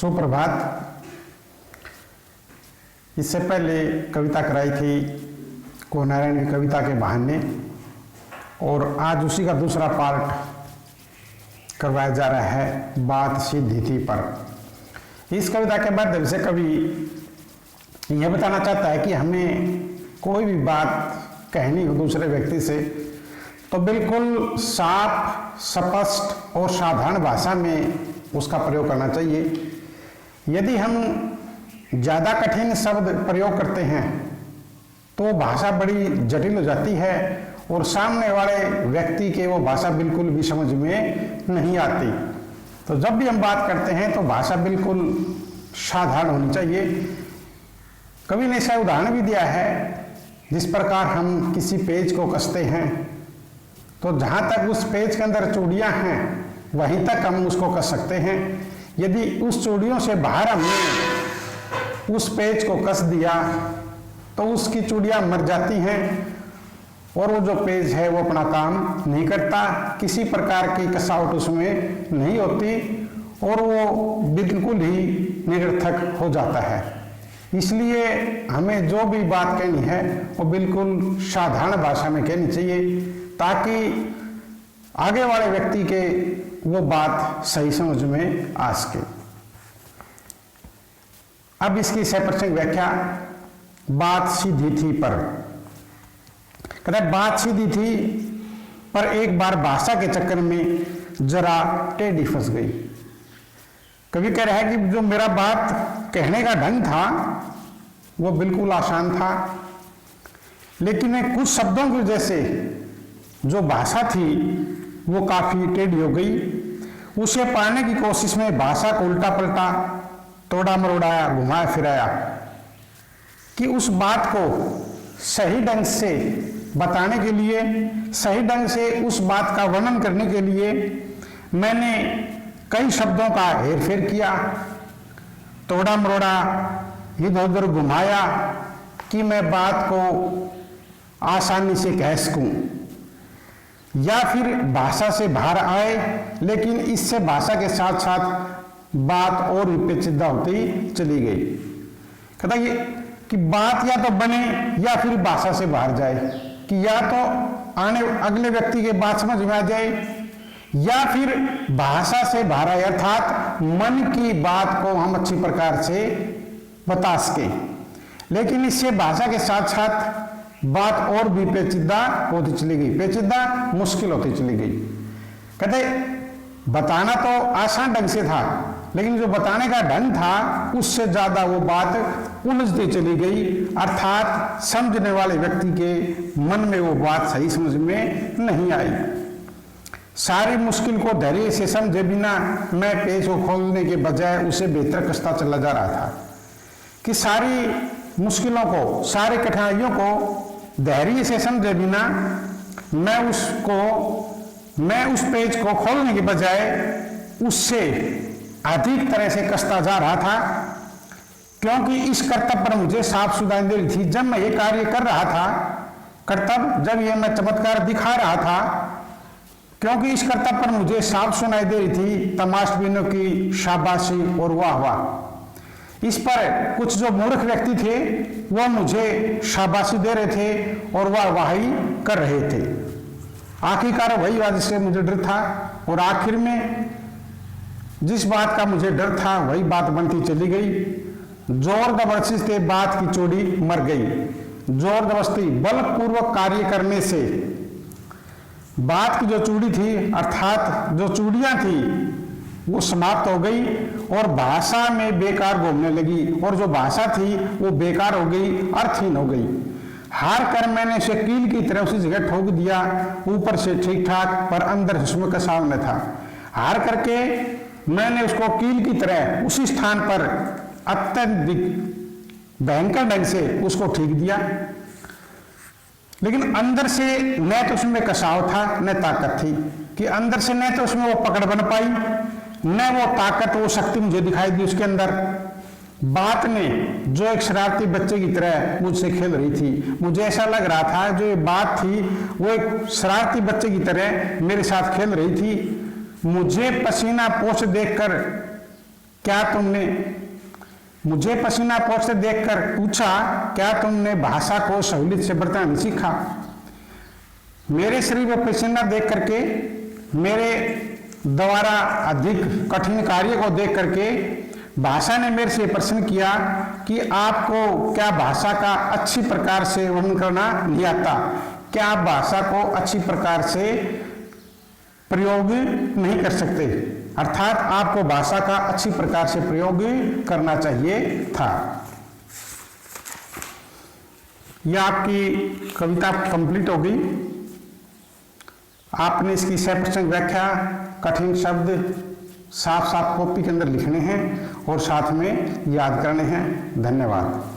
सुप्रभात। इससे पहले कविता कराई थी को नारायण की कविता के बहाने, और आज उसी का दूसरा पार्ट करवाया जा रहा है बात सीधी थी पर। इस कविता के माध्यम से कवि यह बताना चाहता है कि हमें कोई भी बात कहनी हो दूसरे व्यक्ति से तो बिल्कुल साफ, स्पष्ट और साधारण भाषा में उसका प्रयोग करना चाहिए। यदि हम ज़्यादा कठिन शब्द प्रयोग करते हैं तो भाषा बड़ी जटिल हो जाती है और सामने वाले व्यक्ति के वो भाषा बिल्कुल भी समझ में नहीं आती। तो जब भी हम बात करते हैं तो भाषा बिल्कुल साधारण होनी चाहिए। कवि ने ऐसा उदाहरण भी दिया है, जिस प्रकार हम किसी पेज को कसते हैं तो जहाँ तक उस पेज के अंदर चूड़ियाँ हैं वहीं तक हम उसको कस सकते हैं। यदि उस चूड़ियों से बाहर हमने उस पेज को कस दिया तो उसकी चूड़ियाँ मर जाती हैं और वो जो पेज है वो अपना काम नहीं करता, किसी प्रकार की कसावट उसमें नहीं होती और वो बिल्कुल ही निरर्थक हो जाता है। इसलिए हमें जो भी बात कहनी है वो बिल्कुल साधारण भाषा में कहनी चाहिए ताकि आगे वाले व्यक्ति के वो बात सही समझ में आ सके। अब इसकी 100% व्याख्या बात सीधी थी पर। कहता है बात सीधी थी पर एक बार भाषा के चक्कर में जरा टेढ़ी फंस गई। कभी कह रहा है कि जो मेरा बात कहने का ढंग था वो बिल्कुल आसान था, लेकिन कुछ शब्दों की वजह से जो भाषा थी वो काफी टेढ़ी हो गई। उसे पाने की कोशिश में भाषा को उल्टा पलटा, तोड़ा मरोड़ाया, घुमाया फिराया कि उस बात को सही ढंग से बताने के लिए, सही ढंग से उस बात का वर्णन करने के लिए मैंने कई शब्दों का हेरफेर किया, तोड़ा मरोड़ा, इधर उधर घुमाया कि मैं बात को आसानी से कह सकूं या फिर भाषा से बाहर आए, लेकिन इससे भाषा के साथ साथ बात और भी पेचीदा होती चली गई। कहता ये कि बात या तो बने या फिर भाषा से बाहर जाए, कि या तो आने अगले व्यक्ति के बात समझ में आ जाए या फिर भाषा से बाहर आए, अर्थात मन की बात को हम अच्छी प्रकार से बता सके। लेकिन इससे भाषा के साथ साथ बात और भी पेचीदा होती चली गई, पेचीदा मुश्किल होती चली गई। कहते बताना तो आसान ढंग से था, लेकिन जो बताने का ढंग था उससे ज्यादा वो बात उलझती चली गई, अर्थात समझने वाले व्यक्ति के मन में वो बात सही समझ में नहीं आई। सारी मुश्किल को धैर्य से समझे बिना मैं पेज को खोलने के बजाय उसे बेहतर कसता चला जा रहा था कि सारी मुश्किलों को, सारी कठिनाइयों को धैर्य से समझे बिना मैं उस पेज को खोलने के बजाय उससे अधिक तरह से कसता जा रहा था, क्योंकि इस कर्तव्य पर मुझे साफ सुधार दे रही थी। जब मैं ये कार्य कर रहा था, कर्तव्य जब ये मैं चमत्कार दिखा रहा था, क्योंकि इस कर्तव्य पर मुझे साफ सुनाई दे रही थी तमाशबीनों की शाबाशी और वाह वाह। इस पर कुछ जो मूर्ख व्यक्ति थे वो मुझे शाबाशी दे रहे थे और वाह वाही कर रहे थे। आखिरकार वही बात जिससे मुझे डर था, और आखिर में जिस बात का मुझे डर था वही बात बनती चली गई। जोर जबरदस्ती से बात की चोरी मर गई। जोर जबरदस्ती बलपूर्वक कार्य करने से बात की जो चूड़ी थी, अर्थात जो चूड़ियां थी, वो समाप्त हो गई और भाषा में बेकार घूमने लगी, और जो भाषा थी वो बेकार हो गई, अर्थहीन हो गई। हार कर मैंने उसे कील की तरह उसी जगह ठोक दिया, ऊपर से ठीक ठाक पर अंदर उसमें कसाव न था। हार करके मैंने उसको कील की तरह उसी स्थान पर अत्यंत भयंकर ढंग से उसको ठीक दिया, लेकिन अंदर से न तो उसमें कसाव था न ताकत थी, कि अंदर से न तो उसमें वो पकड़ बन पाई न वो ताकत, वो शक्ति मुझे दिखाई दी उसके अंदर। बात ने जो एक शरारती बच्चे की तरह मुझसे खेल रही थी, मुझे ऐसा लग रहा था जो ये बात थी वो एक शरारती बच्चे की तरह मेरे साथ खेल रही थी। मुझे पसीना पोंछ देखकर क्या तुमने मुझे पसीना पोंछते देखकर पूछा, क्या तुमने भाषा को सहूलियत से बरतना नहीं सीखा? मेरे शरीर में पसीना देख करके, मेरे द्वारा अधिक कठिन कार्य को देख करके भाषा ने मेरे से प्रश्न किया कि आपको क्या भाषा का अच्छी प्रकार से वर्णन करना नहीं आता? क्या आप भाषा को अच्छी प्रकार से प्रयोग नहीं कर सकते? अर्थात आपको भाषा का अच्छी प्रकार से प्रयोग करना चाहिए था। यह आपकी कविता कंप्लीट हो गई। आपने इसकी सप्रसंग व्याख्या, कठिन शब्द साफ साफ कॉपी के अंदर लिखने हैं और साथ में याद करने हैं। धन्यवाद।